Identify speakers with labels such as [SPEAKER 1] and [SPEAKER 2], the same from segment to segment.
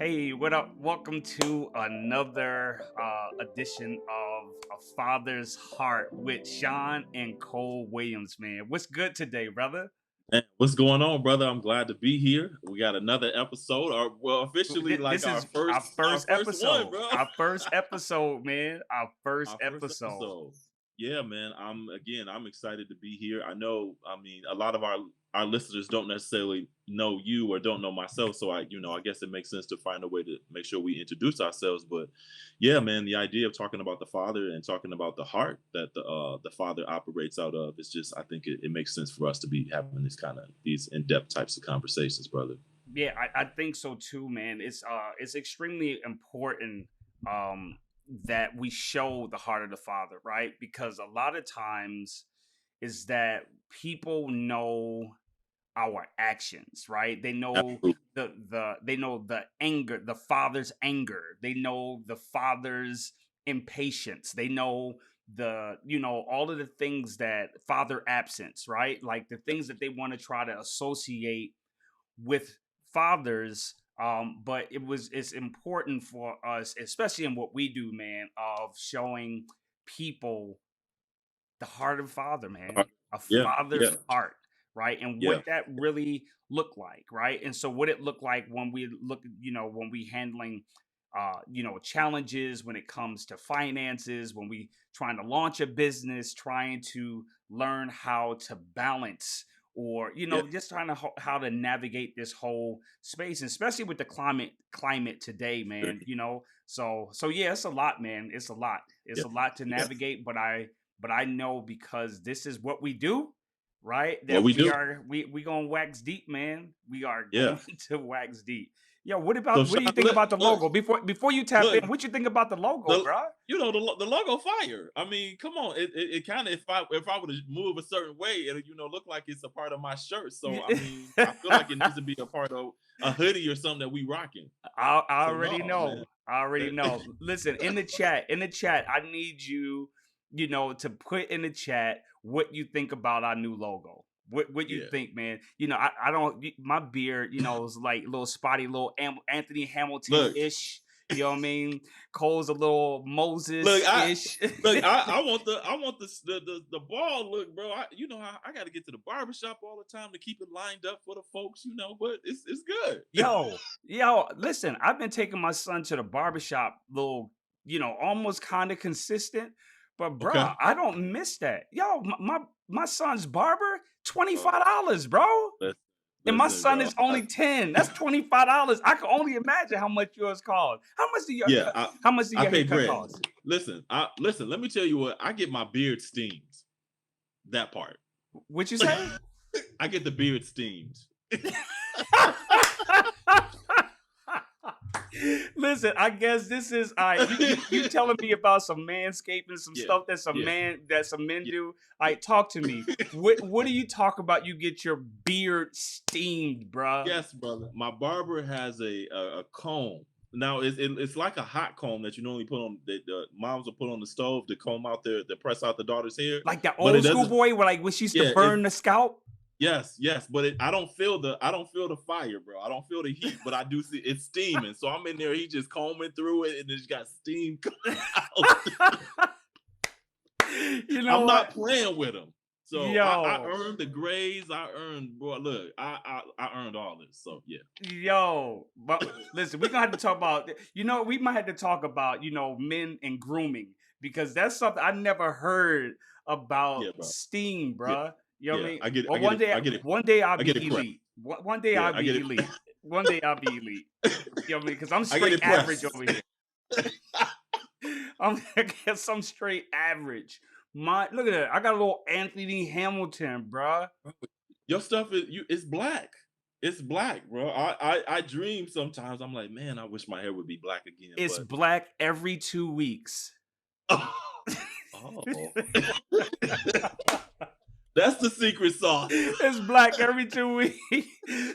[SPEAKER 1] Hey, what up? Welcome to another edition of A Father's Heart with Sean and Cole Williams, man. What's good today, brother?
[SPEAKER 2] Man, what's going on, brother? I'm glad to be here. We got another episode, or well, officially like
[SPEAKER 1] This
[SPEAKER 2] our
[SPEAKER 1] is
[SPEAKER 2] first
[SPEAKER 1] our
[SPEAKER 2] our
[SPEAKER 1] first
[SPEAKER 2] first one,
[SPEAKER 1] episode.
[SPEAKER 2] bro.
[SPEAKER 1] Our first episode, man. Our first
[SPEAKER 2] Our first
[SPEAKER 1] episode.
[SPEAKER 2] episode. Yeah, man. I'm excited to be here. I mean, a lot of our listeners don't necessarily know you or don't know myself, so I guess it makes sense to find a way to make sure we introduce ourselves. But yeah, man, the idea of talking about the father and talking about the heart that the father operates out of is just, I think it makes sense for us to be having these in-depth types of conversations, brother.
[SPEAKER 1] Yeah, I think so too, man. It's extremely important um that we show the heart of the father, right? Because a lot of times is that people know our actions, right? They know
[SPEAKER 2] Absolutely.
[SPEAKER 1] the anger, the father's anger. They know the father's impatience. They know all of the things that father absence, right? Like the things that they want to try to associate with fathers. But it's important for us, especially in what we do, man, of showing people the heart of father, man, a
[SPEAKER 2] Yeah,
[SPEAKER 1] father's
[SPEAKER 2] yeah,
[SPEAKER 1] heart, right? And
[SPEAKER 2] yeah.
[SPEAKER 1] what that really look like, right? And so what it looked like when we look, when we handling challenges when it comes to finances, when we trying to launch a business, trying to learn how to balance or
[SPEAKER 2] Yeah.
[SPEAKER 1] just trying to how to navigate this whole space, and especially with the climate today, man. So yeah, it's a lot, man. It's a lot. It's
[SPEAKER 2] Yeah.
[SPEAKER 1] a lot to
[SPEAKER 2] Yeah.
[SPEAKER 1] navigate, but I know because this is what we do, right?
[SPEAKER 2] What
[SPEAKER 1] That
[SPEAKER 2] we
[SPEAKER 1] we
[SPEAKER 2] do.
[SPEAKER 1] are we gonna wax deep, man. We are
[SPEAKER 2] Yeah.
[SPEAKER 1] going to wax deep. Yo, what
[SPEAKER 2] So
[SPEAKER 1] about what do
[SPEAKER 2] Sean,
[SPEAKER 1] you think about the
[SPEAKER 2] look,
[SPEAKER 1] logo? Before you tap
[SPEAKER 2] look,
[SPEAKER 1] in, what you think about the logo,
[SPEAKER 2] the
[SPEAKER 1] bro?
[SPEAKER 2] the logo fire. I mean, come on. It kind of, if I were to move a certain way, it'll look like it's a part of my shirt. So I mean, I feel like it needs to be a part of a hoodie or something that we rocking.
[SPEAKER 1] I
[SPEAKER 2] So
[SPEAKER 1] already
[SPEAKER 2] no, man.
[SPEAKER 1] know. I already
[SPEAKER 2] That-
[SPEAKER 1] know. Listen, in the chat, I need you, to put in the chat what you think about our new logo. What you
[SPEAKER 2] yeah.
[SPEAKER 1] think, man? I don't. My beard, is like a little spotty, little Anthony Hamilton
[SPEAKER 2] Look,
[SPEAKER 1] ish. You know what I mean? Cole's a little
[SPEAKER 2] look,
[SPEAKER 1] Moses
[SPEAKER 2] I
[SPEAKER 1] ish.
[SPEAKER 2] look, I want the ball look, bro. I got to get to the barbershop all the time to keep it lined up for the folks, but it's good.
[SPEAKER 1] Yo, listen, I've been taking my son to the barbershop, little, almost kind of consistent, but
[SPEAKER 2] Okay.
[SPEAKER 1] bruh, I don't miss that. Yo, my son's barber,
[SPEAKER 2] Oh,
[SPEAKER 1] $25, bro.
[SPEAKER 2] listen,
[SPEAKER 1] And my
[SPEAKER 2] listen,
[SPEAKER 1] son
[SPEAKER 2] bro.
[SPEAKER 1] is only 10. That's $25. I can only imagine how much yours cost.
[SPEAKER 2] Yeah,
[SPEAKER 1] How much do
[SPEAKER 2] I
[SPEAKER 1] your
[SPEAKER 2] pay
[SPEAKER 1] haircut
[SPEAKER 2] bread.
[SPEAKER 1] cost?
[SPEAKER 2] Listen. Let me tell you what. I get my beard steamed. That part.
[SPEAKER 1] What you say?
[SPEAKER 2] I get the beard steamed.
[SPEAKER 1] Listen, I guess this is all right. You telling me about some manscaping, some
[SPEAKER 2] Yeah,
[SPEAKER 1] stuff
[SPEAKER 2] yeah,
[SPEAKER 1] that some men
[SPEAKER 2] yeah.
[SPEAKER 1] do. All right, talk to me. What do you talk about? You get your beard steamed, bruh.
[SPEAKER 2] Yes, brother. My barber has a comb. Now it's like a hot comb that you normally put on the moms will put on the stove to comb out to press out the daughter's hair,
[SPEAKER 1] Like that
[SPEAKER 2] but it
[SPEAKER 1] old school
[SPEAKER 2] doesn't.
[SPEAKER 1] boy where like when she used to
[SPEAKER 2] Yeah,
[SPEAKER 1] burn the scalp.
[SPEAKER 2] yes, but I don't feel the fire, bro. I don't feel the heat, but I do see it's steaming. So I'm in there. He just combing through it, and it's got steam coming out.
[SPEAKER 1] You know
[SPEAKER 2] I'm
[SPEAKER 1] what?
[SPEAKER 2] not playing with him. So I
[SPEAKER 1] Yo.
[SPEAKER 2] earned the grades. I earned, boy. Look, I earned all this. So yeah,
[SPEAKER 1] Yo, but listen, we're gonna have to talk about, we might have to talk about, men and grooming, because that's something I never heard about
[SPEAKER 2] yeah, bro.
[SPEAKER 1] steam,
[SPEAKER 2] Yeah,
[SPEAKER 1] bruh. You know what I
[SPEAKER 2] yeah.
[SPEAKER 1] mean?
[SPEAKER 2] I get it.
[SPEAKER 1] Well,
[SPEAKER 2] I get it. I get it.
[SPEAKER 1] one day I'll
[SPEAKER 2] I
[SPEAKER 1] be
[SPEAKER 2] get it pressed.
[SPEAKER 1] elite. One day
[SPEAKER 2] Yeah,
[SPEAKER 1] I'll
[SPEAKER 2] I
[SPEAKER 1] be
[SPEAKER 2] get it.
[SPEAKER 1] elite. One day I'll be elite. You know what I mean? Because I'm
[SPEAKER 2] I get
[SPEAKER 1] straight
[SPEAKER 2] it
[SPEAKER 1] average
[SPEAKER 2] pressed.
[SPEAKER 1] over here. I guess I'm straight average. Look at that. I got a little Anthony Hamilton, bruh.
[SPEAKER 2] Your stuff it's black. It's black, bro. I dream sometimes. I'm like, man, I wish my hair would be black again.
[SPEAKER 1] It's
[SPEAKER 2] But
[SPEAKER 1] black every 2 weeks.
[SPEAKER 2] oh, that's the secret sauce.
[SPEAKER 1] It's black every 2 weeks.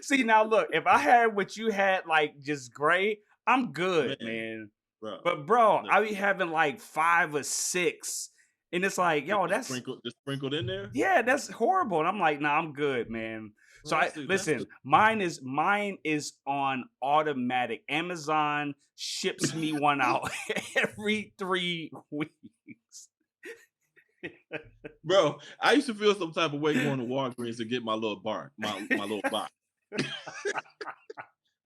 [SPEAKER 1] See, now look, if I had what you had, like just gray, I'm good, man.
[SPEAKER 2] Bro.
[SPEAKER 1] But bro,
[SPEAKER 2] No.
[SPEAKER 1] I be having like 5 or 6, and it's like, yo,
[SPEAKER 2] Just sprinkled in there.
[SPEAKER 1] yeah, that's horrible. And I'm like, nah, I'm good, man. So I listen, mine is on automatic. Amazon ships me one out every 3 weeks.
[SPEAKER 2] Bro, I used to feel some type of way going to Walgreens to get my little little box.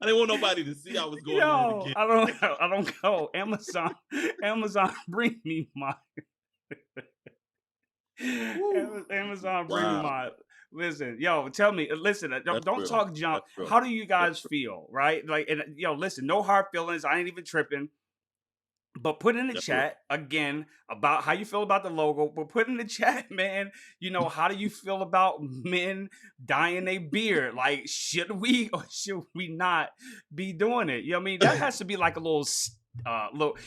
[SPEAKER 2] I didn't want nobody to see I was going there to get.
[SPEAKER 1] I don't go. Amazon bring me mine. Amazon bring me mine. Listen, tell me. Listen, don't talk junk. How do you guys feel, right? Like, and listen, no hard feelings. I ain't even tripping. But put in the chat again about how you feel about the logo. But put in the chat, man, how do you feel about men dyeing their beard? Like, should we or should we not be doing it? You know what I mean? That has to be like a little,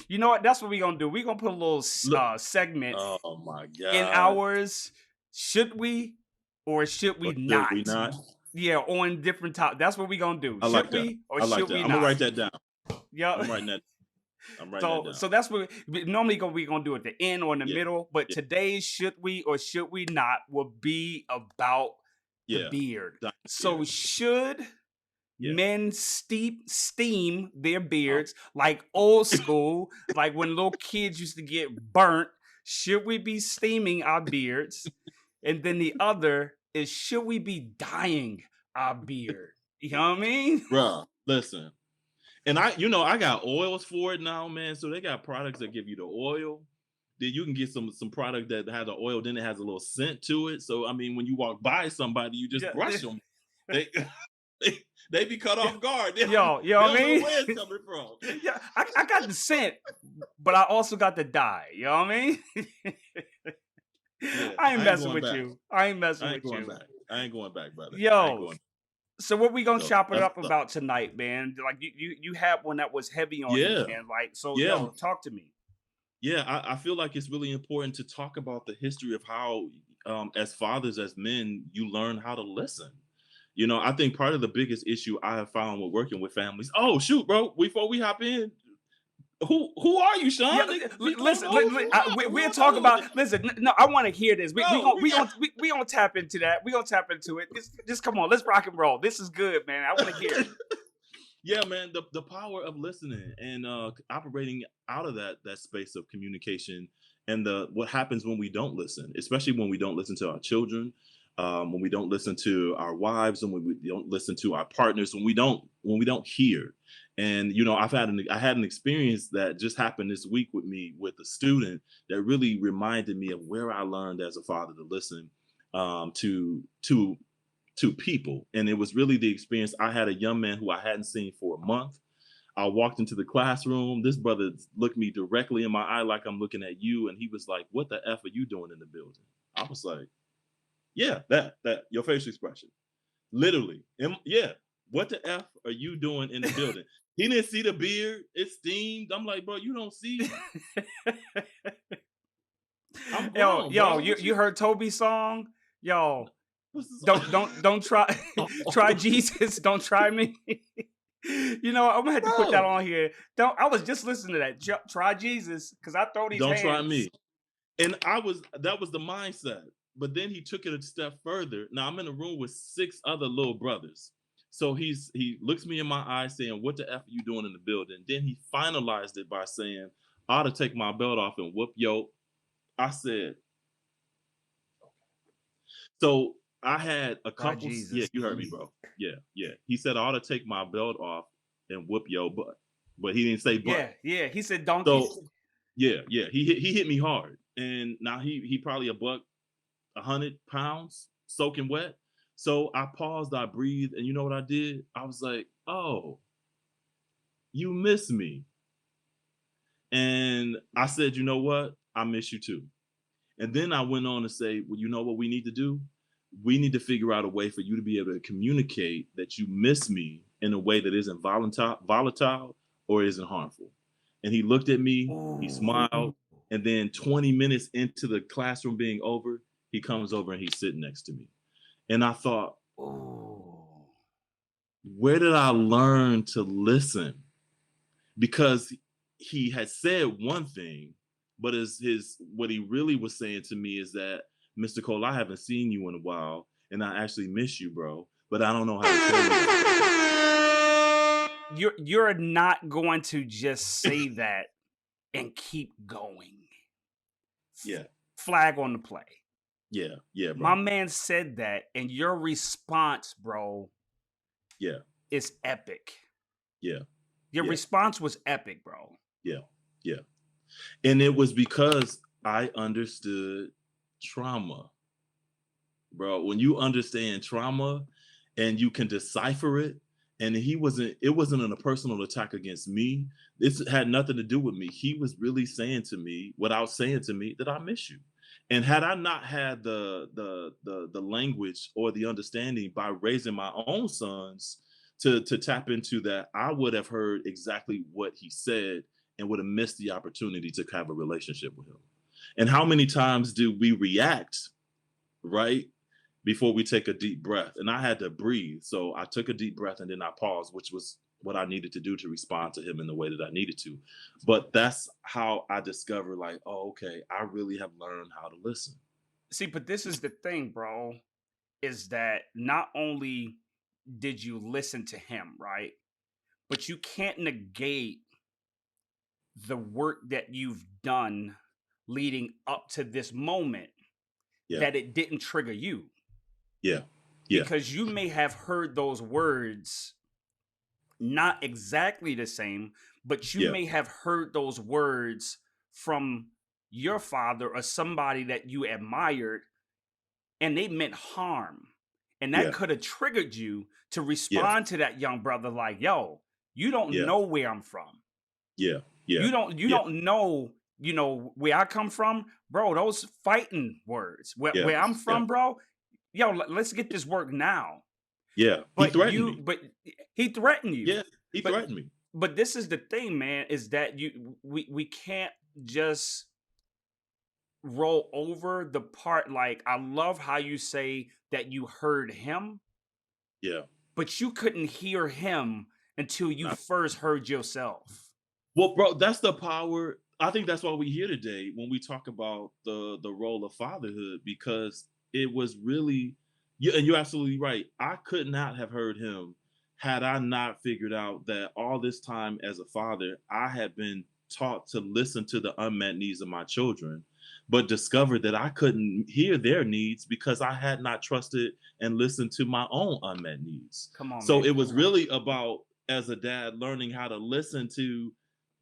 [SPEAKER 1] you know what? That's what we're going to do. We're going to put a little segment
[SPEAKER 2] oh my God.
[SPEAKER 1] in ours. Should we or should we not?
[SPEAKER 2] Should we not?
[SPEAKER 1] Yeah, on different topics. That's what we're going to do.
[SPEAKER 2] Should we or should we not? I'm going to write that down.
[SPEAKER 1] Yeah.
[SPEAKER 2] I'm writing that down.
[SPEAKER 1] So that's what normally we're gonna do at the end or in the middle. But today's should we or should we not will be about the beard. So should men steam their beards like old school, like when little kids used to get burnt? Should we be steaming our beards? And then the other is, should we be dyeing our beard? You know what I mean?
[SPEAKER 2] Bruh, listen. And I got oils for it now, man. So they got products that give you the oil. Then you can get some product that has the oil, then it has a little scent to it. So I mean, when you walk by somebody, you just brush them. They be cut off guard.
[SPEAKER 1] You know what I mean?
[SPEAKER 2] Where it's coming from.
[SPEAKER 1] Yeah, I got the scent, but I also got the dye. You know what I mean? I ain't messing with you. I ain't messing with you.
[SPEAKER 2] I ain't going back, brother.
[SPEAKER 1] So what we gonna chop it up about tonight, man? Like you had one that was heavy on you, man. Like, talk to me.
[SPEAKER 2] Yeah, I feel like it's really important to talk about the history of how, as fathers, as men, you learn how to listen. I think part of the biggest issue I have found with working with families. Oh shoot, bro! Before we hop in, who are you, Sean?
[SPEAKER 1] Yeah, listen, we'll talk about. Listen, no, I want to hear this. We gonna tap into that. We gonna tap into it. Just come on, let's rock and roll. This is good, man. I want to hear it.
[SPEAKER 2] Yeah, man. The power of listening and operating out of that space of communication, and what happens when we don't listen, especially when we don't listen to our children, when we don't listen to our wives, and when we don't listen to our partners, when we don't hear. And I had an experience that just happened this week with me with a student that really reminded me of where I learned as a father to listen to people. And it was really the experience. I had a young man who I hadn't seen for a month. I walked into the classroom. This brother looked me directly in my eye like I'm looking at you, and he was like, "What the F are you doing in the building?" I was like, "Yeah, that your facial expression, literally, yeah." What the F are you doing in the building? He didn't see the beard. It steamed. I'm like, bro, you don't see.
[SPEAKER 1] I'm grown, you heard Toby's song? Yo, don't try Jesus. Don't try me. I'm gonna have to put that on here. I was just listening to that. Try Jesus, because I throw these hands.
[SPEAKER 2] Don't try me. And that was the mindset. But then he took it a step further. Now I'm in a room with 6 other little brothers. So he looks me in my eyes saying, "What the F are you doing in the building?" Then he finalized it by saying, "I ought to take my belt off and whoop yo." I said, okay. So I had a couple. Yeah, you heard me, bro. Yeah. He said, "I ought to take my belt off and whoop yo," but he didn't say but.
[SPEAKER 1] Yeah. He said donkey.
[SPEAKER 2] So yeah. He hit me hard, and now he probably 100 pounds soaking wet. So I paused, I breathed, and you know what I did? I was like, "Oh, you miss me." And I said, "You know what? I miss you too." And then I went on to say, "Well, you know what we need to do? We need to figure out a way for you to be able to communicate that you miss me in a way that isn't volatile or isn't harmful." And he looked at me, he smiled, and then 20 minutes into the classroom being over, he comes over and he's sitting next to me. And I thought, where did I learn to listen? Because he had said one thing, but what he really was saying to me is that, "Mr. Cole, I haven't seen you in a while, and I actually miss you, bro. but I don't know how to tell you that.
[SPEAKER 1] You're not going to just say that and keep going.
[SPEAKER 2] Yeah,
[SPEAKER 1] Flag on the play.
[SPEAKER 2] yeah, yeah,
[SPEAKER 1] My
[SPEAKER 2] bro.
[SPEAKER 1] man said that, and your response, bro,
[SPEAKER 2] Yeah,
[SPEAKER 1] is epic.
[SPEAKER 2] yeah,
[SPEAKER 1] Your
[SPEAKER 2] yeah,
[SPEAKER 1] response was epic, bro.
[SPEAKER 2] yeah, yeah. And it was because I understood trauma, bro. When you understand trauma and you can decipher it, and it wasn't a personal attack against me. This had nothing to do with me. He was really saying to me, without saying to me, that I miss you. And had I not had the language or the understanding by raising my own sons to tap into that, I would have heard exactly what he said and would have missed the opportunity to have a relationship with him. And how many times do we react, right, before we take a deep breath? And I had to breathe. So I took a deep breath and then I paused, which was what I needed to do to respond to him in the way that I needed to. But that's how I discovered, like, oh, okay, I really have learned how to listen.
[SPEAKER 1] See, but this is the thing, bro, is that not only did you listen to him, right? But you can't negate the work that you've done leading up to this moment
[SPEAKER 2] Yeah,
[SPEAKER 1] that it didn't trigger you.
[SPEAKER 2] yeah, yeah,
[SPEAKER 1] Because you may have heard those words not exactly the same, but you
[SPEAKER 2] yeah,
[SPEAKER 1] may have heard those words from your father or somebody that you admired, and they meant harm. And that
[SPEAKER 2] yeah,
[SPEAKER 1] could have triggered you to
[SPEAKER 2] yeah,
[SPEAKER 1] respond to that young brother like, yo, you don't
[SPEAKER 2] yeah,
[SPEAKER 1] know where I'm from.
[SPEAKER 2] yeah, yeah,
[SPEAKER 1] You
[SPEAKER 2] yeah,
[SPEAKER 1] don't know, where I come from, bro. Those fighting words.
[SPEAKER 2] yeah,
[SPEAKER 1] Where I'm
[SPEAKER 2] yeah,
[SPEAKER 1] from, bro. Yo, let's get this work now.
[SPEAKER 2] yeah. He threatened me.
[SPEAKER 1] But he threatened you.
[SPEAKER 2] Yeah, he
[SPEAKER 1] But
[SPEAKER 2] threatened me.
[SPEAKER 1] but this is the thing, man, is that we can't just roll over the part. Like, I love how you say that you heard him,
[SPEAKER 2] Yeah.
[SPEAKER 1] but you couldn't hear him until you
[SPEAKER 2] Not-
[SPEAKER 1] first heard yourself.
[SPEAKER 2] Well, bro, that's the power. I think that's why we're here today when we talk about the role of fatherhood, because it was really, and you're absolutely right. I could not have heard him had I not figured out that all this time as a father, I had been taught to listen to the unmet needs of my children, but discovered that I couldn't hear their needs because I had not trusted and listened to my own unmet needs.
[SPEAKER 1] Come on,
[SPEAKER 2] So
[SPEAKER 1] man.
[SPEAKER 2] it was really about, as a dad, learning how to listen to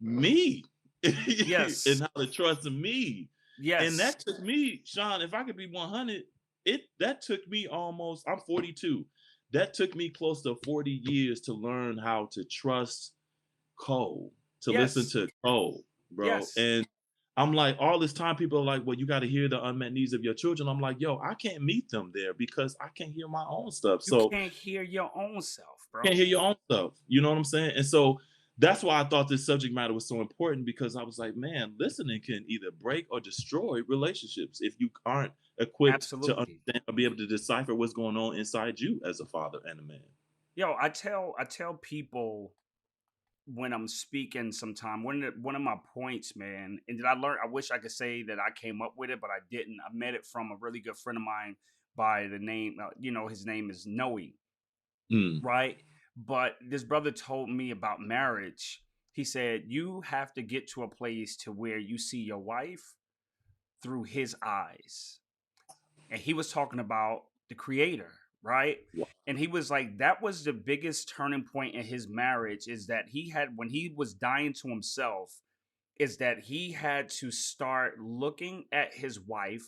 [SPEAKER 2] me
[SPEAKER 1] Yes.
[SPEAKER 2] and how to trust me. And
[SPEAKER 1] Yes.
[SPEAKER 2] that took me, Sean, if I could be 100, that took me almost, I'm 42. That took me close to 40 years to learn how to trust Cole, to listen
[SPEAKER 1] Yes.
[SPEAKER 2] to Cole, bro.
[SPEAKER 1] Yes.
[SPEAKER 2] And I'm like, all this time, people are like, well, you got to hear the unmet needs of your children. I'm like, yo, I can't meet them there because I can't hear my own stuff.
[SPEAKER 1] You
[SPEAKER 2] So
[SPEAKER 1] can't hear your own self, bro.
[SPEAKER 2] can't hear your own stuff. You know what I'm saying? And so that's why I thought this subject matter was so important, because I was like, man, listening can either break or destroy relationships if you aren't equipped to
[SPEAKER 1] Absolutely.
[SPEAKER 2] understand or be able to decipher what's going on inside you as a father and a man.
[SPEAKER 1] Yo, I tell people when I'm speaking sometime, one of my points, man, and that I learned, I wish I could say that I came up with it, but I didn't. I met it from a really good friend of mine by the name, his name is Noe,
[SPEAKER 2] Mm,
[SPEAKER 1] right? But this brother told me about marriage. He said, you have to get to a place to where you see your wife through his eyes. And he was talking about the creator, right?
[SPEAKER 2] wow.
[SPEAKER 1] And he was like, that was the biggest turning point in his marriage, is that he had, when he was dying to himself, is that he had to start looking at his wife,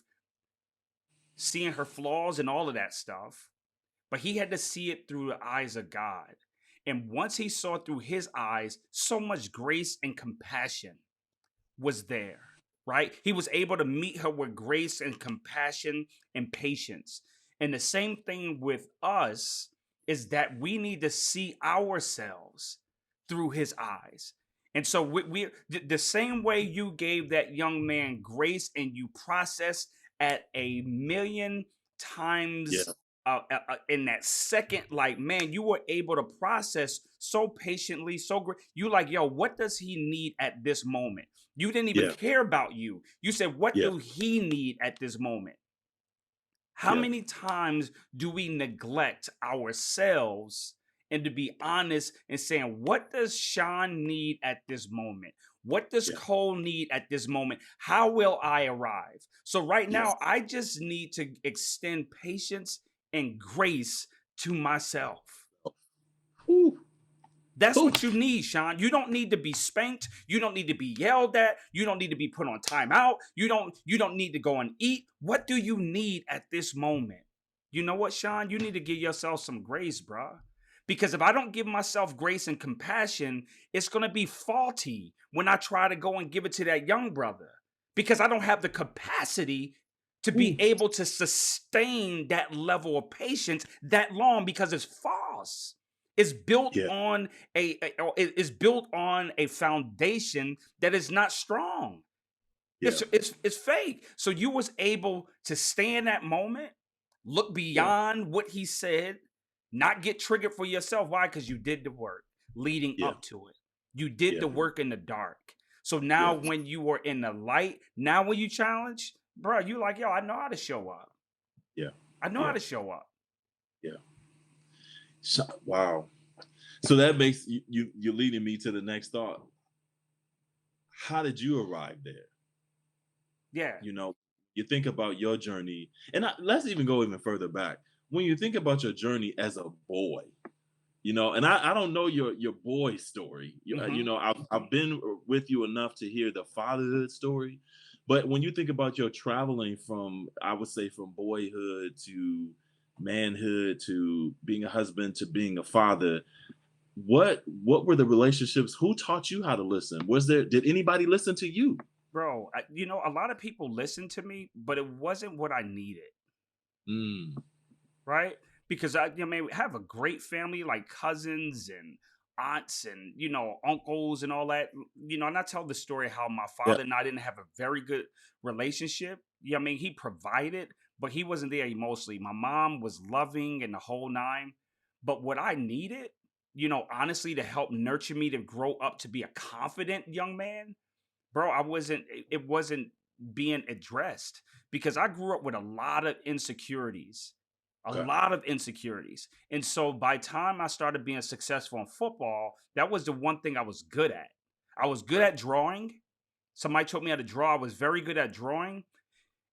[SPEAKER 1] seeing her flaws and all of that stuff, but he had to see it through the eyes of God. And once he saw through his eyes, so much grace and compassion was there, right? He was able to meet her with grace and compassion and patience. And the same thing with us is that we need to see ourselves through his eyes. And so the same way you gave that young man grace and you processed at a million
[SPEAKER 2] Yeah,
[SPEAKER 1] times in that second, like, man, you were able to process so patiently, so great. You like, yo, what does he need at this moment? You didn't even
[SPEAKER 2] yeah,
[SPEAKER 1] care about you. You said, what
[SPEAKER 2] yeah,
[SPEAKER 1] do he need at this moment? How
[SPEAKER 2] Yeah.
[SPEAKER 1] many times do we neglect ourselves and to be honest and saying, what does Sean need at this moment? What does
[SPEAKER 2] Yeah.
[SPEAKER 1] Cole need at this moment? How will I arrive? So, right
[SPEAKER 2] Yeah.
[SPEAKER 1] now, I just need to extend patience and grace to myself.
[SPEAKER 2] Whew.
[SPEAKER 1] That's
[SPEAKER 2] Whew.
[SPEAKER 1] what you need, Sean. You don't need to be spanked. You don't need to be yelled at. You don't need to be put on timeout. You don't need to go and eat. What do you need at this moment? You know what, Sean? You need to give yourself some grace, bruh. Because if I don't give myself grace and compassion, it's gonna be faulty when I try to go and give it to that young brother. Because I don't have the capacity to be
[SPEAKER 2] Whew.
[SPEAKER 1] able to sustain that level of patience that long because it's false. It's built
[SPEAKER 2] Yeah.
[SPEAKER 1] on is built on a foundation that is not strong.
[SPEAKER 2] Yeah.
[SPEAKER 1] It's fake. So you was able to stay in that moment, look
[SPEAKER 2] Yeah.
[SPEAKER 1] beyond what he said, not get triggered for yourself. Why? Because you did the work leading
[SPEAKER 2] Yeah.
[SPEAKER 1] up to it. You did
[SPEAKER 2] Yeah.
[SPEAKER 1] the work in the dark. So now
[SPEAKER 2] Yeah.
[SPEAKER 1] when you were in the light, now when you challenge, bro, you like, yo, I know how to show up.
[SPEAKER 2] Yeah.
[SPEAKER 1] I know how
[SPEAKER 2] Yeah.
[SPEAKER 1] to show up.
[SPEAKER 2] Yeah. So, wow. So that makes you're leading me to the next thought. How did you arrive there?
[SPEAKER 1] Yeah.
[SPEAKER 2] You know, you think about your journey, and let's even go even further back. When you think about your journey as a boy, and I don't know your boy story.
[SPEAKER 1] Hmm.
[SPEAKER 2] I've been with you enough to hear the fatherhood story, but when you think about your traveling from, I would say, from boyhood to manhood to being a husband to being a father, what were the relationships? Who taught you how to listen? Did anybody listen to you?
[SPEAKER 1] Bro, a lot of people listened to me, but it wasn't what I needed,
[SPEAKER 2] Mm,
[SPEAKER 1] right? Because we have a great family, like cousins and aunts and uncles and all that. And I tell the story how my
[SPEAKER 2] yeah.
[SPEAKER 1] father and I didn't have a very good relationship. He provided, but he wasn't there emotionally. My mom was loving and the whole nine, but what I needed, honestly, to help nurture me to grow up to be a confident young man, bro, it wasn't being addressed because I grew up with a lot of insecurities. A
[SPEAKER 2] Okay.
[SPEAKER 1] lot of insecurities. And so by time I started being successful in football, that was the one thing I was good at. I was good
[SPEAKER 2] Right.
[SPEAKER 1] at drawing. Somebody taught me how to draw. I was very good at drawing.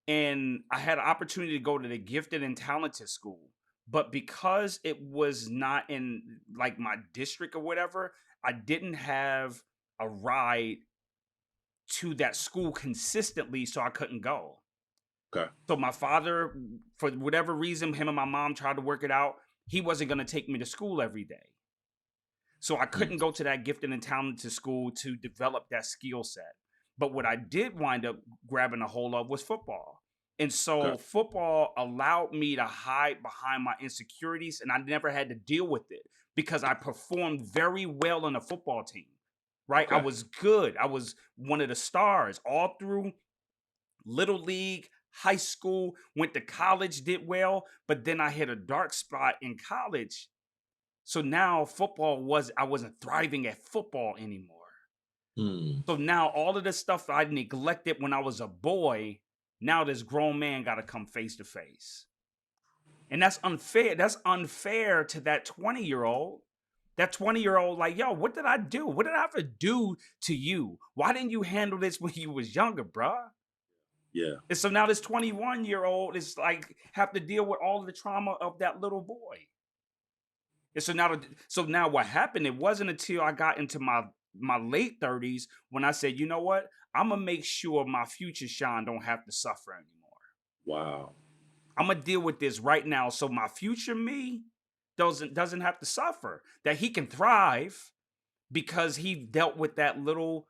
[SPEAKER 1] And I had an opportunity to go to the gifted and talented school. But because it was not in like my district or whatever, I didn't have a ride to that school consistently, so I couldn't go.
[SPEAKER 2] Okay.
[SPEAKER 1] So my father, for whatever reason, him and my mom tried to work it out. He wasn't going to take me to school every day. So I
[SPEAKER 2] Mm,
[SPEAKER 1] couldn't go to that gifted and talented school to develop that skill set. But what I did wind up grabbing a hold of was football. And
[SPEAKER 2] okay.
[SPEAKER 1] so football allowed me to hide behind my insecurities, and I never had to deal with it because I performed very well on a football team, right? I
[SPEAKER 2] Okay.
[SPEAKER 1] was good. I was one of the stars all through little league, high school, went to college, did well, but then I hit a dark spot in college. So now I wasn't thriving at football anymore.
[SPEAKER 2] Mm,
[SPEAKER 1] So now all of the stuff I neglected when I was a boy, now this grown man got to come face to face. And that's unfair. That's unfair to that 20-year-old. That 20-year-old, like, yo, what did I do? What did I have to do to you? Why didn't you handle this when you was younger, bruh?
[SPEAKER 2] yeah.
[SPEAKER 1] And so now this 21-year-old is like have to deal with all of the trauma of that little boy. And so now what happened? It wasn't until I got into my late 30s when I said, you know what? I'm gonna make sure my future Sean don't have to suffer anymore.
[SPEAKER 2] Wow.
[SPEAKER 1] I'm gonna deal with this right now so my future me doesn't have to suffer. That he can thrive because he dealt with that little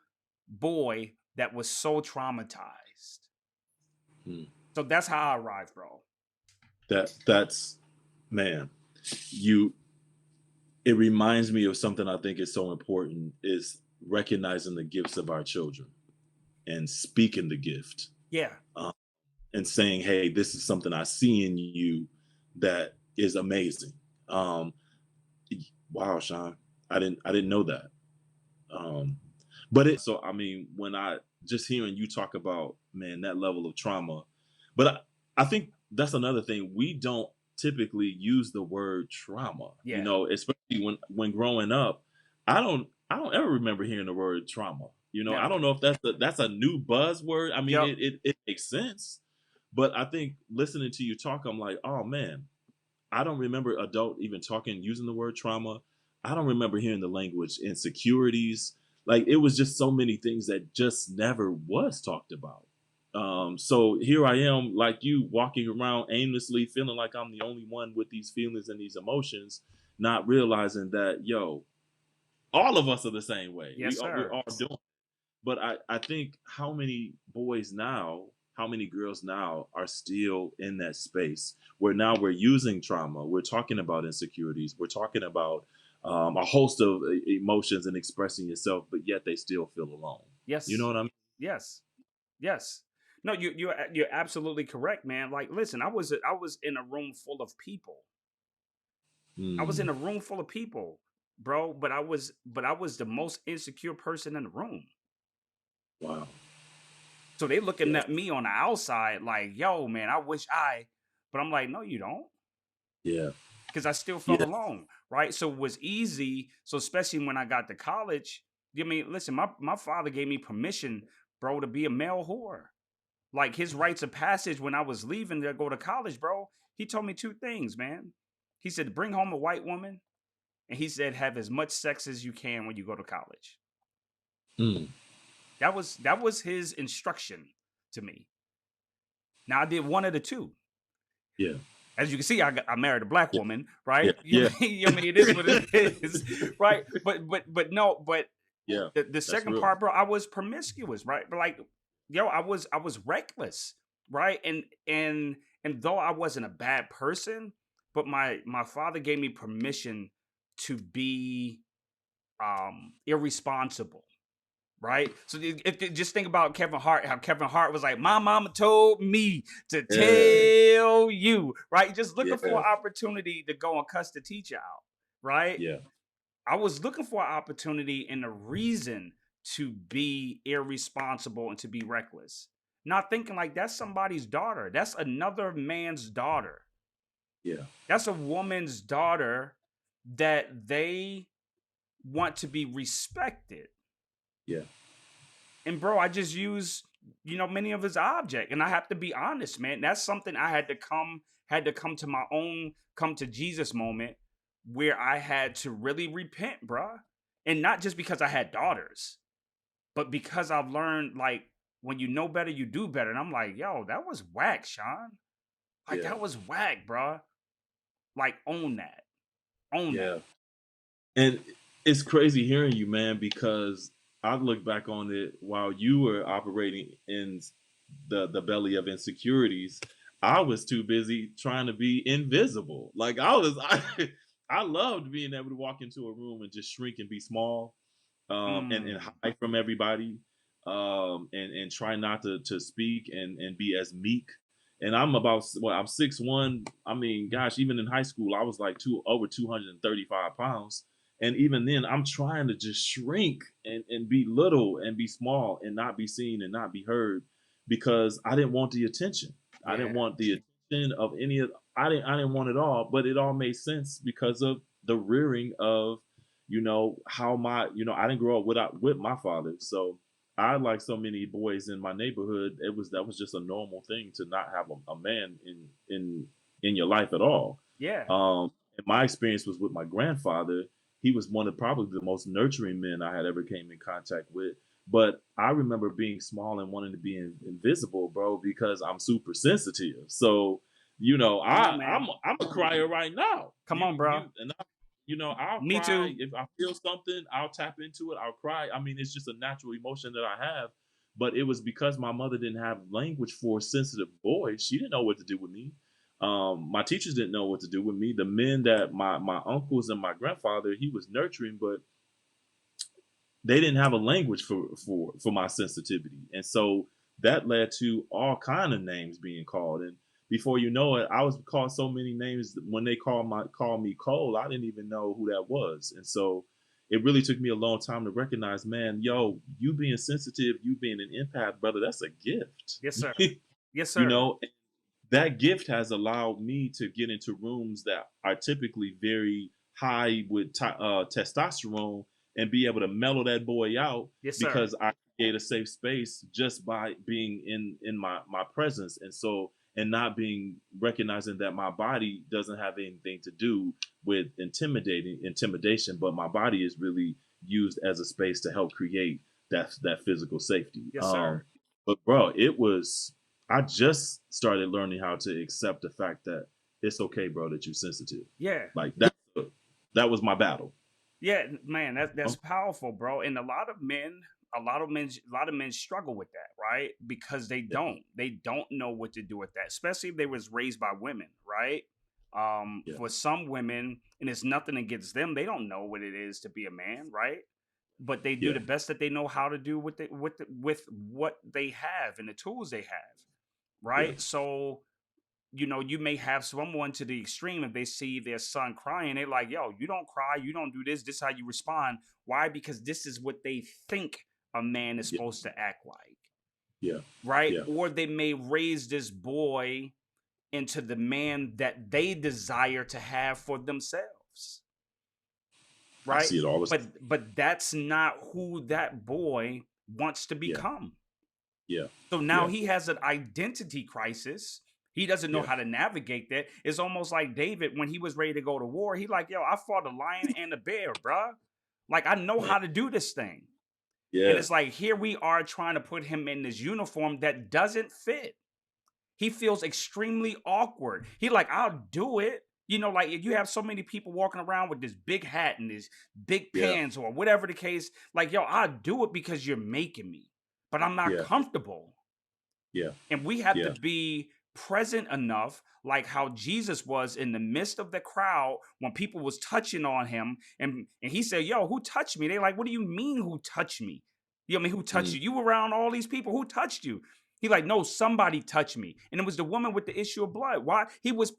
[SPEAKER 1] boy that was so traumatized.
[SPEAKER 2] Mm.
[SPEAKER 1] So that's how I arrived, bro.
[SPEAKER 2] That's man. You It reminds me of something I think is so important is recognizing the gifts of our children and speaking the gift,
[SPEAKER 1] Yeah.
[SPEAKER 2] um, and saying, "Hey, this is something I see in you that is amazing." Um, wow, Sean, I didn't know that. Um, but it so I mean, when I just hearing you talk about man that level of trauma, but I think that's another thing. We don't typically use the word trauma,
[SPEAKER 1] Yeah.
[SPEAKER 2] especially when growing up. I don't ever remember hearing the word trauma. I
[SPEAKER 1] Never.
[SPEAKER 2] don't know if that's a new buzzword. I mean,
[SPEAKER 1] Yep.
[SPEAKER 2] it makes sense, but I think listening to you talk, I'm like, oh man, I don't remember adult even talking using the word trauma. I don't remember hearing the language insecurities. Like it was just so many things that just never was talked about. So here I am, like you, walking around aimlessly, feeling like I'm the only one with these feelings and these emotions, not realizing that, yo, all of us are the same way.
[SPEAKER 1] Yes,
[SPEAKER 2] We're
[SPEAKER 1] sir.
[SPEAKER 2] all doing. But I think how many boys now, how many girls now are still in that space where now we're using trauma, we're talking about insecurities, we're talking about a host of emotions and expressing yourself, but yet they still feel alone. You know
[SPEAKER 1] Yes.
[SPEAKER 2] what I mean?
[SPEAKER 1] Yes. Yes. No, you're absolutely correct, man. Like, listen, I was in a room full of people. I was in
[SPEAKER 2] Mm,
[SPEAKER 1] a room full of people, bro. But I was the most insecure person in the room.
[SPEAKER 2] wow.
[SPEAKER 1] So they looking
[SPEAKER 2] Yes.
[SPEAKER 1] at me on the outside like, yo, man, I wish I. But I'm like, no, you don't,
[SPEAKER 2] Yeah.
[SPEAKER 1] because I still felt
[SPEAKER 2] Yeah.
[SPEAKER 1] alone, right? So it was easy. So especially when I got to college, I mean, listen, my father gave me permission, bro, to be a male whore. Like his rites of passage when I was leaving to go to college, bro. He told me two things, man. He said, bring home a white woman, and he said, have as much sex as you can when you go to college.
[SPEAKER 2] Mm,
[SPEAKER 1] That was his instruction to me. Now I did one of the two.
[SPEAKER 2] yeah.
[SPEAKER 1] As you can see, I married a black
[SPEAKER 2] Yeah.
[SPEAKER 1] woman,
[SPEAKER 2] Yeah.
[SPEAKER 1] right?
[SPEAKER 2] Yeah.
[SPEAKER 1] I mean, it is what it is, right? But no, but
[SPEAKER 2] Yeah.
[SPEAKER 1] the
[SPEAKER 2] That's
[SPEAKER 1] second
[SPEAKER 2] real.
[SPEAKER 1] part, bro, I was promiscuous, right? But like, yo, I was reckless, right? And though I wasn't a bad person, but my father gave me permission to be irresponsible, right? So just think about Kevin Hart, how Kevin Hart was like, my mama told me to
[SPEAKER 2] Yeah.
[SPEAKER 1] tell you, right? Just looking for
[SPEAKER 2] Yeah.
[SPEAKER 1] an opportunity to go and cuss the teacher out, right?
[SPEAKER 2] Yeah.
[SPEAKER 1] I was looking for an opportunity and a reason to be irresponsible and to be reckless. Not thinking like that's somebody's daughter. That's another man's daughter.
[SPEAKER 2] Yeah.
[SPEAKER 1] That's a woman's daughter that they want to be respected.
[SPEAKER 2] Yeah.
[SPEAKER 1] And bro, I just use, many of his object. And I have to be honest, man. That's something I had to come to my own come to Jesus moment where I had to really repent, bro. And not just because I had daughters, but because I've learned like when you know better, you do better. And I'm like, yo, that was whack, Sean. Like
[SPEAKER 2] Yeah.
[SPEAKER 1] that was whack, bro. Like own that. Own that.
[SPEAKER 2] Yeah. And it's crazy hearing you, man, because I look back on it while you were operating in the belly of insecurities. I was too busy trying to be invisible. Like I loved being able to walk into a room and just shrink and be small, and
[SPEAKER 1] Mm.
[SPEAKER 2] hide from everybody, and try not to speak and be as meek. And I'm 6'1". I mean, gosh, even in high school, I was like over 235 pounds. And even then, I'm trying to just shrink and be little and be small and not be seen and not be heard because I didn't want the attention. I didn't
[SPEAKER 1] Yeah.
[SPEAKER 2] want the attention of any of I didn't want it all, but it all made sense because of the rearing of how I didn't grow up with my father. So I, like so many boys in my neighborhood, that was just a normal thing to not have a man in your life at all.
[SPEAKER 1] Yeah.
[SPEAKER 2] And my experience was with my grandfather. He was one of probably the most nurturing men I had ever came in contact with. But I remember being small and wanting to be invisible, bro, because I'm super sensitive. So,
[SPEAKER 1] Come on,
[SPEAKER 2] I'm a crier right now.
[SPEAKER 1] Come on, bro.
[SPEAKER 2] I'll
[SPEAKER 1] Me
[SPEAKER 2] cry
[SPEAKER 1] too.
[SPEAKER 2] if I feel something. I'll tap into it. I'll cry. I mean, it's just a natural emotion that I have. But it was because my mother didn't have language for sensitive boys. She didn't know what to do with me. My teachers didn't know what to do with me. The men that my uncles and my grandfather, he was nurturing, but they didn't have a language for my sensitivity, and so that led to all kind of names being called. And before you know it, I was called so many names that when they called me Cole, I didn't even know who that was. And so it really took me a long time to recognize, man, yo, you being sensitive, you being an empath, brother, that's a gift.
[SPEAKER 1] Yes, sir. Yes,
[SPEAKER 2] you
[SPEAKER 1] sir.
[SPEAKER 2] know that gift has allowed me to get into rooms that are typically very high with testosterone and be able to mellow that boy out
[SPEAKER 1] Yes, sir.
[SPEAKER 2] because I create a safe space just by being in my presence. And so, and not being recognizing that my body doesn't have anything to do with intimidation, but my body is really used as a space to help create that physical safety.
[SPEAKER 1] Yes, sir.
[SPEAKER 2] But bro, it was, I just started learning how to accept the fact that it's okay, bro, that you're sensitive.
[SPEAKER 1] Yeah.
[SPEAKER 2] Like that was my battle.
[SPEAKER 1] Yeah, man, that's
[SPEAKER 2] Um,
[SPEAKER 1] powerful, bro. And a lot of men struggle with that, right? Because
[SPEAKER 2] yeah,
[SPEAKER 1] they don't know what to do with that, especially if they was raised by women, right?
[SPEAKER 2] yeah,
[SPEAKER 1] For some women, and it's nothing against them, they don't know what it is to be a man, right? But they do
[SPEAKER 2] yeah,
[SPEAKER 1] the best that they know how to do with what they have and the tools they have,
[SPEAKER 2] yeah,
[SPEAKER 1] right? So you may have someone to the extreme if they see their son crying, they're like, yo, you don't cry, you don't do this is how you respond. Why? Because this is what they think a man is
[SPEAKER 2] yeah,
[SPEAKER 1] supposed to act like,
[SPEAKER 2] yeah,
[SPEAKER 1] right?
[SPEAKER 2] yeah.
[SPEAKER 1] Or they may raise this boy into the man that they desire to have for themselves,
[SPEAKER 2] I
[SPEAKER 1] right?
[SPEAKER 2] see it all the time.
[SPEAKER 1] But that's not who that boy wants to
[SPEAKER 2] Yeah,
[SPEAKER 1] become.
[SPEAKER 2] yeah,
[SPEAKER 1] So now
[SPEAKER 2] yeah,
[SPEAKER 1] he has an identity crisis. He doesn't know
[SPEAKER 2] yeah,
[SPEAKER 1] how to navigate that. It's almost like David when he was ready to go to war. He like, yo, I fought a lion and a bear, bruh. Like I know
[SPEAKER 2] man,
[SPEAKER 1] how to do this thing. And
[SPEAKER 2] yeah,
[SPEAKER 1] it's like here we are trying to put him in this uniform that doesn't fit. He feels extremely awkward. He like, I'll do it. Like if you have so many people walking around with this big hat and this big
[SPEAKER 2] yeah,
[SPEAKER 1] pants or whatever the case, like, yo, I'll do it because you're making me, but I'm not
[SPEAKER 2] yeah,
[SPEAKER 1] comfortable.
[SPEAKER 2] yeah,
[SPEAKER 1] And we have to
[SPEAKER 2] yeah,
[SPEAKER 1] be present enough, like how Jesus was in the midst of the crowd when people was touching on him, and he said, yo, who touched me? They like, what do you mean who touched me? You know what I mean, who touched
[SPEAKER 2] mm,
[SPEAKER 1] you? You were around all these people, who touched you? He like, no, somebody touched me. And it was the woman with the issue of blood. Why? He was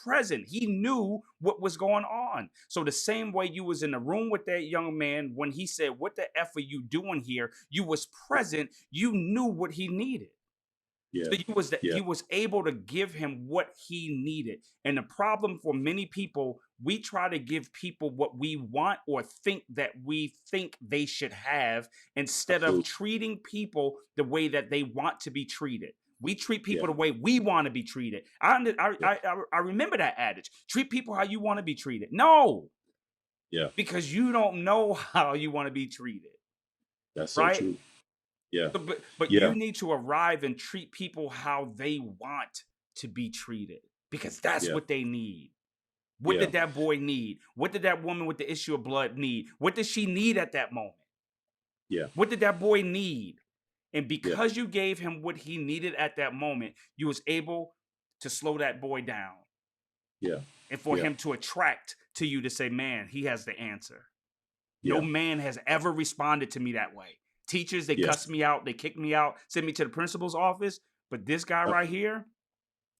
[SPEAKER 1] present. He knew what was going on. So the same way you was in the room with that young man when he said, what the F are you doing here? You was present. You knew what he needed.
[SPEAKER 2] yeah,
[SPEAKER 1] So
[SPEAKER 2] yeah,
[SPEAKER 1] you was able to give him what he needed. And the problem for many people, we try to give people what we want or think that we think they should have instead of
[SPEAKER 2] absolutely,
[SPEAKER 1] treating people the way that they want to be treated. We treat people
[SPEAKER 2] yeah,
[SPEAKER 1] the way we want to be treated.
[SPEAKER 2] yeah,
[SPEAKER 1] I remember that adage. Treat people how you want to be treated. No,
[SPEAKER 2] yeah.
[SPEAKER 1] because you don't know how you want to be treated,
[SPEAKER 2] That's so
[SPEAKER 1] right?
[SPEAKER 2] true. Yeah,
[SPEAKER 1] But
[SPEAKER 2] yeah,
[SPEAKER 1] you need to arrive and treat people how they want to be treated because that's
[SPEAKER 2] yeah,
[SPEAKER 1] what they need. What
[SPEAKER 2] yeah,
[SPEAKER 1] did that boy need? What did that woman with the issue of blood need? What did she need at that moment?
[SPEAKER 2] yeah,
[SPEAKER 1] What did that boy need? And
[SPEAKER 2] yeah,
[SPEAKER 1] because you gave him what he needed at that moment, you was able to slow that boy down
[SPEAKER 2] yeah,
[SPEAKER 1] and for
[SPEAKER 2] yeah,
[SPEAKER 1] him to attract to you to say, man, he has the answer. No
[SPEAKER 2] yeah,
[SPEAKER 1] man has ever responded to me that way. Teachers, they
[SPEAKER 2] yeah,
[SPEAKER 1] cussed me out, they kicked me out, sent me to the principal's office. But this guy
[SPEAKER 2] yep,
[SPEAKER 1] right here,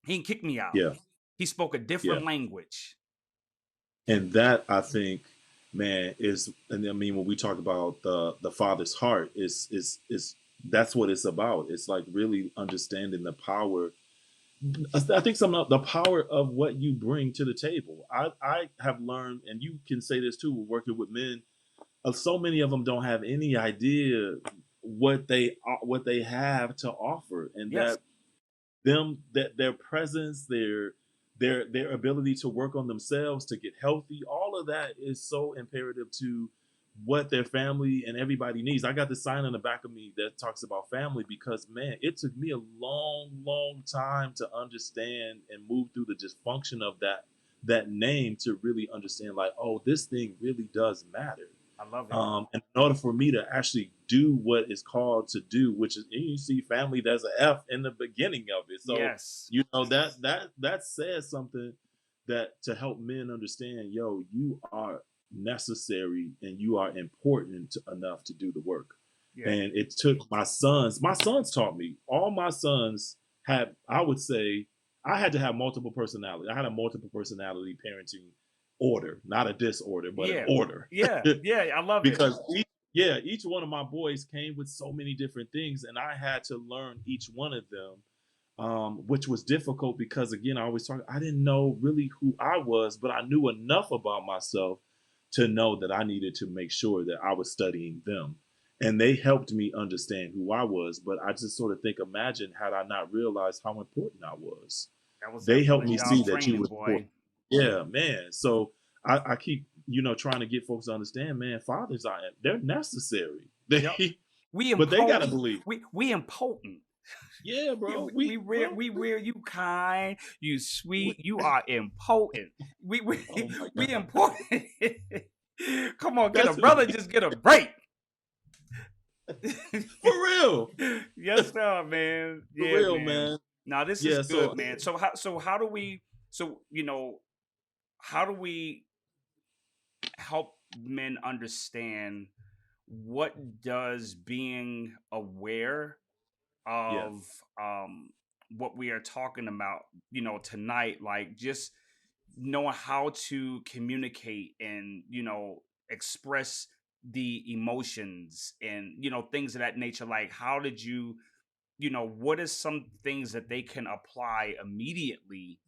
[SPEAKER 1] he didn't kick me out.
[SPEAKER 2] yeah,
[SPEAKER 1] He spoke a
[SPEAKER 2] yeah.
[SPEAKER 1] different language.
[SPEAKER 2] And that, I think, man, is, and I mean, when we talk about the father's heart, is that's what it's about. It's like really understanding the power. I think some of the power of what you bring to the table. I have learned, and you can say this too, working with men. So many of them don't have any idea what they have to offer, and
[SPEAKER 1] Yes.
[SPEAKER 2] that their presence, their ability to work on themselves, to get healthy, all of that is so imperative to what their family and everybody needs. I got the sign on the back of me that talks about family because, man, it took me a long time to understand and move through the dysfunction of that name to really understand, like, oh, this thing really does matter.
[SPEAKER 1] I love it.
[SPEAKER 2] In order for me to actually do what is called to do, which is, and you see family, there's an F in the beginning of it. So,
[SPEAKER 1] Yes.
[SPEAKER 2] that says something, that to help men understand, yo, you are necessary and you are important enough to do the work.
[SPEAKER 1] Yeah.
[SPEAKER 2] And it took my sons taught me. All my sons had, I would say, I had to have multiple personality. I had a multiple personality parenting order, not a disorder, but an
[SPEAKER 1] Yeah.
[SPEAKER 2] order.
[SPEAKER 1] Yeah. Yeah. I love it.
[SPEAKER 2] Because each one of my boys came with so many different things, and I had to learn each one of them which was difficult because again, I always talk. I didn't know really who I was, but I knew enough about myself to know that I needed to make sure that I was studying them, and they helped me understand who I was. But I just sort of think, imagine had I not realized how important I was.
[SPEAKER 1] That was
[SPEAKER 2] They
[SPEAKER 1] that
[SPEAKER 2] helped
[SPEAKER 1] on
[SPEAKER 2] me
[SPEAKER 1] job
[SPEAKER 2] see that you
[SPEAKER 1] training,
[SPEAKER 2] was
[SPEAKER 1] boy.
[SPEAKER 2] important. Yeah, man. So I keep trying to get folks to understand, man. Fathers are they're necessary.
[SPEAKER 1] Yep.
[SPEAKER 2] They
[SPEAKER 1] We
[SPEAKER 2] but they gotta
[SPEAKER 1] impotent.
[SPEAKER 2] believe.
[SPEAKER 1] We impotent.
[SPEAKER 2] Yeah,
[SPEAKER 1] Yeah,
[SPEAKER 2] bro.
[SPEAKER 1] we rear you kind, you
[SPEAKER 2] We
[SPEAKER 1] sweet, you are important.
[SPEAKER 2] oh my
[SPEAKER 1] We
[SPEAKER 2] God.
[SPEAKER 1] important. Come on, get a
[SPEAKER 2] That's
[SPEAKER 1] brother, just get a break.
[SPEAKER 2] for real.
[SPEAKER 1] Yes, sir, man.
[SPEAKER 2] For
[SPEAKER 1] Yeah,
[SPEAKER 2] real,
[SPEAKER 1] man.
[SPEAKER 2] man.
[SPEAKER 1] Now this is
[SPEAKER 2] Yeah, so
[SPEAKER 1] good, man. How do we how do we help men understand what does being aware
[SPEAKER 2] yeah.
[SPEAKER 1] of what we are talking about, tonight, like just knowing how to communicate and, express the emotions and, things of that nature. Like, how did you, what is some things that they can apply immediately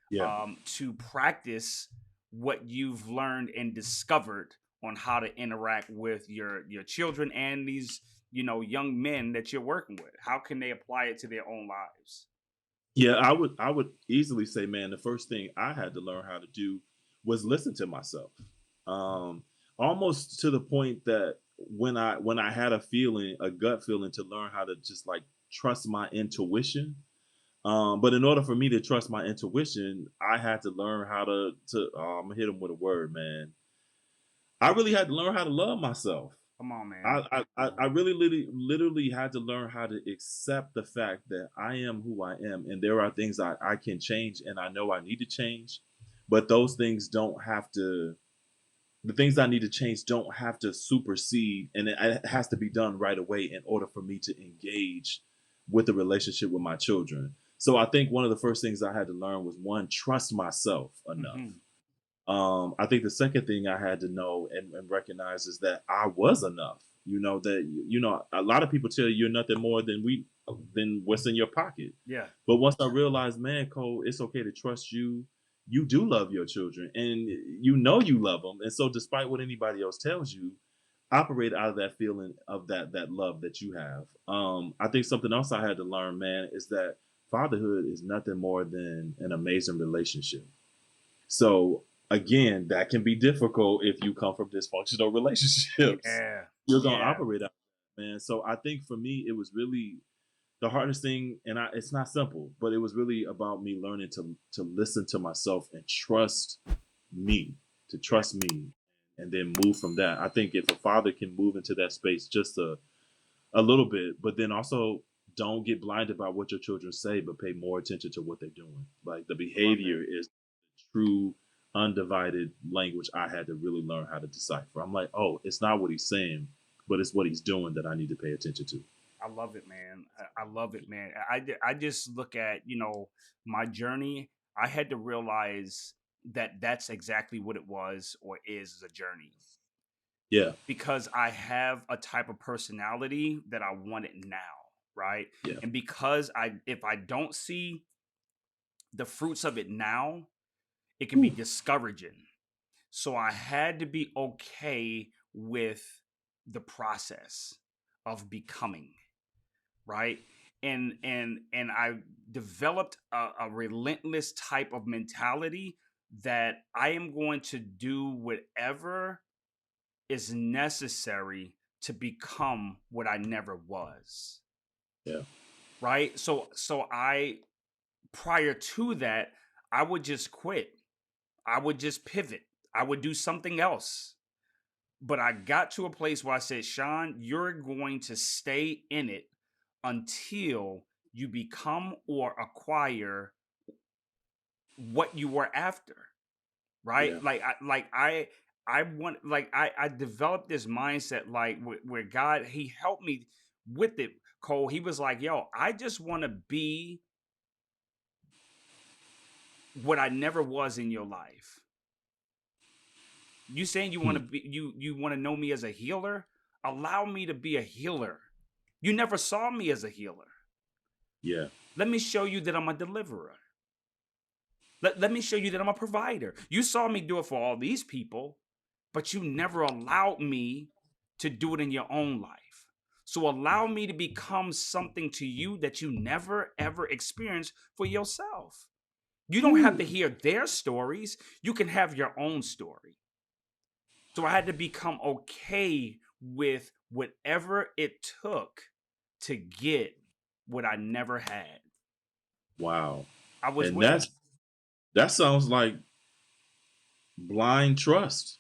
[SPEAKER 2] Yeah.
[SPEAKER 1] to practice what you've learned and discovered on how to interact with your children and these young men that you're working with? How can they apply it to their own lives?
[SPEAKER 2] Yeah, I would easily say, man, the first thing I had to learn how to do was listen to myself. Um, Almost to the point that when I had a feeling, a gut feeling, to learn how to just like trust my intuition. But in order for me to trust my intuition, I had to learn how to I'm gonna hit him with a word, man. I really had to learn how to love myself.
[SPEAKER 1] Come on, man.
[SPEAKER 2] I really literally had to learn how to accept the fact that I am who I am, and there are things I can change, and I know I need to change, but those things don't have to. The things I need to change don't have to supersede, and it has to be done right away in order for me to engage with the relationship with my children. So I think one of the first things I had to learn was, one, trust myself enough.
[SPEAKER 1] Hmm.
[SPEAKER 2] I think the second thing I had to know and recognize is that I was enough. A lot of people tell you you're nothing more than what's in your pocket.
[SPEAKER 1] Yeah.
[SPEAKER 2] But once I realized, man, Cole, it's okay to trust you. You do love your children, and you love them. And so, despite what anybody else tells you, operate out of that feeling of that love that you have. I think something else I had to learn, man, is that fatherhood is nothing more than an amazing relationship. So again, that can be difficult if you come from dysfunctional relationships.
[SPEAKER 1] Yeah.
[SPEAKER 2] You're gonna
[SPEAKER 1] Yeah.
[SPEAKER 2] operate out, man. So I think for me, it was really the hardest thing, and it's not simple, but it was really about me learning to listen to myself and me,
[SPEAKER 1] Yeah.
[SPEAKER 2] trust me, and then move from that. I think if a father can move into that space just a little bit, but then also don't get blinded by what your children say, but pay more attention to what they're doing. Like the
[SPEAKER 1] Love it.
[SPEAKER 2] behavior is true, undivided language I had to really learn how to decipher. I'm like, oh, it's not what he's saying, but it's what he's doing that I need to pay attention to.
[SPEAKER 1] I love it, man. I love it, man. I just look at, my journey. I had to realize that that's exactly what it was or is a journey,
[SPEAKER 2] Yeah,
[SPEAKER 1] because I have a type of personality that I want it now, right?
[SPEAKER 2] yeah.
[SPEAKER 1] And because if I don't see the fruits of it now, it can be
[SPEAKER 2] Whew.
[SPEAKER 1] discouraging. So I had to be okay with the process of becoming, right? And I developed a relentless type of mentality that I am going to do whatever is necessary to become what I never was.
[SPEAKER 2] Yeah,
[SPEAKER 1] Right? So I, prior to that, I would just quit. I would just pivot. I would do something else. But I got to a place where I said, Sean, you're going to stay in it until you become or acquire what you were after. Right?
[SPEAKER 2] yeah,
[SPEAKER 1] I want, like I developed this mindset, like where God, he helped me with it. Cole, he was like, yo, I just want to be what I never was in your life. You saying you want
[SPEAKER 2] hmm.
[SPEAKER 1] to be, you want to know me as a healer? Allow me to be a healer. You never saw me as a healer.
[SPEAKER 2] Yeah.
[SPEAKER 1] Let me show you that I'm a deliverer. Let me show you that I'm a provider. You saw me do it for all these people, but you never allowed me to do it in your own life. So allow me to become something to you that you never ever experienced for yourself. You don't have to hear their stories. You can have your own story. So I had to become okay with whatever it took to get what I never had.
[SPEAKER 2] Wow.
[SPEAKER 1] I was
[SPEAKER 2] And
[SPEAKER 1] willing.
[SPEAKER 2] that sounds like blind trust.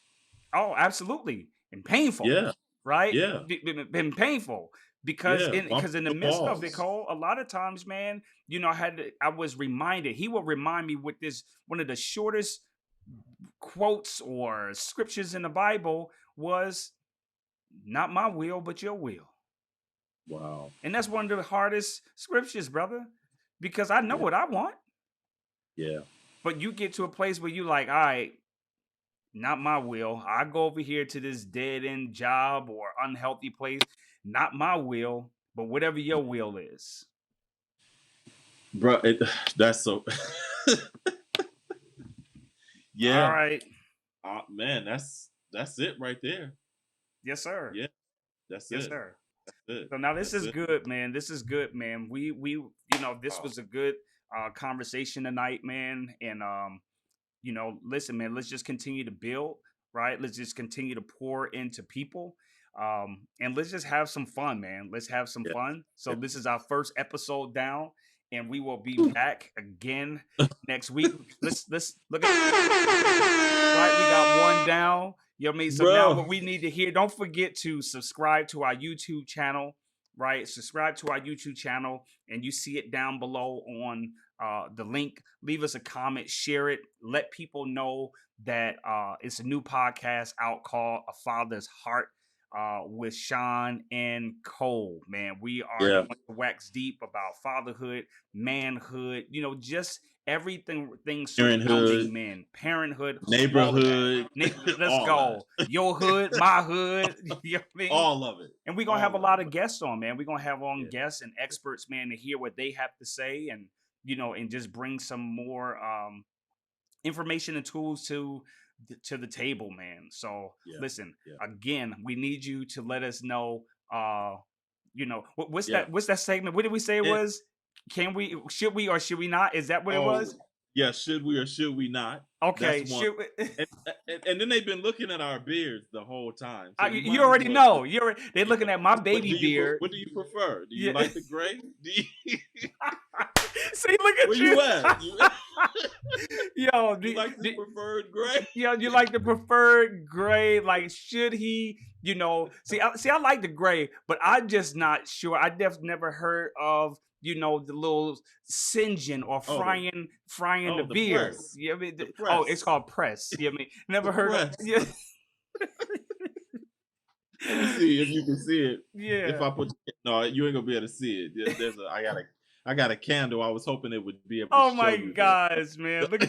[SPEAKER 1] Oh, absolutely. And painful,
[SPEAKER 2] Yeah.
[SPEAKER 1] right?
[SPEAKER 2] Yeah.
[SPEAKER 1] Been painful because
[SPEAKER 2] Yeah. Bump
[SPEAKER 1] in the
[SPEAKER 2] the
[SPEAKER 1] midst of it,
[SPEAKER 2] balls.
[SPEAKER 1] Cole, a lot of times, man, I was reminded. He will remind me with this one of the shortest quotes or scriptures in the Bible was not my will, but your will.
[SPEAKER 2] Wow.
[SPEAKER 1] And that's one of the hardest scriptures, brother, because I know
[SPEAKER 2] Yeah.
[SPEAKER 1] what I want.
[SPEAKER 2] Yeah.
[SPEAKER 1] But you get to a place where you like, all right, not my will. I go over here to this dead end job or unhealthy place. Not my will, but whatever your will is.
[SPEAKER 2] Bro, that's so
[SPEAKER 1] All
[SPEAKER 2] yeah.
[SPEAKER 1] right.
[SPEAKER 2] Man, that's it right there.
[SPEAKER 1] Yes, sir.
[SPEAKER 2] Yeah. That's
[SPEAKER 1] Yes,
[SPEAKER 2] it.
[SPEAKER 1] sir.
[SPEAKER 2] That's it.
[SPEAKER 1] So now this
[SPEAKER 2] That's
[SPEAKER 1] is
[SPEAKER 2] it.
[SPEAKER 1] good, man. This is good, man. We this
[SPEAKER 2] Wow.
[SPEAKER 1] was a good conversation tonight, man. And listen, man, let's just continue to build, right? Let's just continue to pour into people. And let's just have some fun, man. Let's have some
[SPEAKER 2] Yeah.
[SPEAKER 1] fun. So
[SPEAKER 2] Yeah.
[SPEAKER 1] this is our first episode down, and we will be back again next week. Let's look at right. We got one down. You know what I mean? So now
[SPEAKER 2] Bro.
[SPEAKER 1] what we need to hear, don't forget to subscribe to our YouTube channel, right? Subscribe to our YouTube channel, and you see it down below on the link. Leave us a comment, share it, let people know that it's a new podcast out called A Father's Heart with Sean and Cole. Man, we are
[SPEAKER 2] Yeah.
[SPEAKER 1] going to wax deep about fatherhood, manhood, just everything things
[SPEAKER 2] Parenthood,
[SPEAKER 1] surrounding men, parenthood, all of that.
[SPEAKER 2] neighborhood,
[SPEAKER 1] Let's
[SPEAKER 2] all that.
[SPEAKER 1] go. Your hood, my hood. You know what I mean?
[SPEAKER 2] All of it.
[SPEAKER 1] And we're gonna have a
[SPEAKER 2] All of
[SPEAKER 1] lot
[SPEAKER 2] it.
[SPEAKER 1] of guests on, man. We're gonna have on
[SPEAKER 2] Yeah.
[SPEAKER 1] guests and experts, man, to hear what they have to say and and just bring some more information and tools to the table, man. So
[SPEAKER 2] Yeah.
[SPEAKER 1] listen,
[SPEAKER 2] Yeah.
[SPEAKER 1] again, we need you to let us know what's
[SPEAKER 2] Yeah.
[SPEAKER 1] that segment? What did we say it was? Should we or should we not? Is that what it was?
[SPEAKER 2] Yeah, should we or should we not?
[SPEAKER 1] Okay,
[SPEAKER 2] That's one. And then they've been looking at our beards the whole time. So you
[SPEAKER 1] you
[SPEAKER 2] might as
[SPEAKER 1] already
[SPEAKER 2] well.
[SPEAKER 1] know. They're looking at my
[SPEAKER 2] What
[SPEAKER 1] baby
[SPEAKER 2] do you
[SPEAKER 1] beard.
[SPEAKER 2] what do you prefer? Do you
[SPEAKER 1] Yeah.
[SPEAKER 2] like the gray?
[SPEAKER 1] See, look at
[SPEAKER 2] Where
[SPEAKER 1] you.
[SPEAKER 2] you at?
[SPEAKER 1] Yo,
[SPEAKER 2] You like the preferred gray?
[SPEAKER 1] Yeah, you like the preferred gray? Like, should he? See, I like the gray, but I'm just not sure. I never heard of the little singeing or frying the
[SPEAKER 2] the
[SPEAKER 1] beard.
[SPEAKER 2] press.
[SPEAKER 1] You know what I mean?
[SPEAKER 2] The
[SPEAKER 1] Oh,
[SPEAKER 2] press.
[SPEAKER 1] it's called press. You know what I mean? Never
[SPEAKER 2] The
[SPEAKER 1] heard
[SPEAKER 2] press.
[SPEAKER 1] of. Yeah.
[SPEAKER 2] Let me see if you can see it.
[SPEAKER 1] Yeah.
[SPEAKER 2] If I put no, you ain't gonna be able to see it. There's I got a candle. I was hoping it would be able to
[SPEAKER 1] Oh
[SPEAKER 2] show
[SPEAKER 1] my
[SPEAKER 2] you
[SPEAKER 1] gosh, man! Look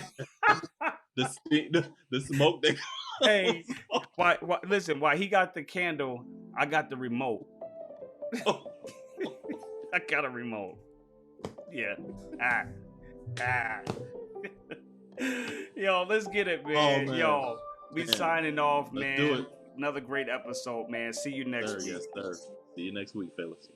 [SPEAKER 2] the smoke that
[SPEAKER 1] Hey, why? Listen, why he got the candle, I got the remote. I got a remote. Yeah. Yo, let's get it, man.
[SPEAKER 2] man.
[SPEAKER 1] Yo, we signing off,
[SPEAKER 2] Let's
[SPEAKER 1] man.
[SPEAKER 2] do it.
[SPEAKER 1] Another great episode, man. See you next week.
[SPEAKER 2] Yes, sir. See you next week, fellas.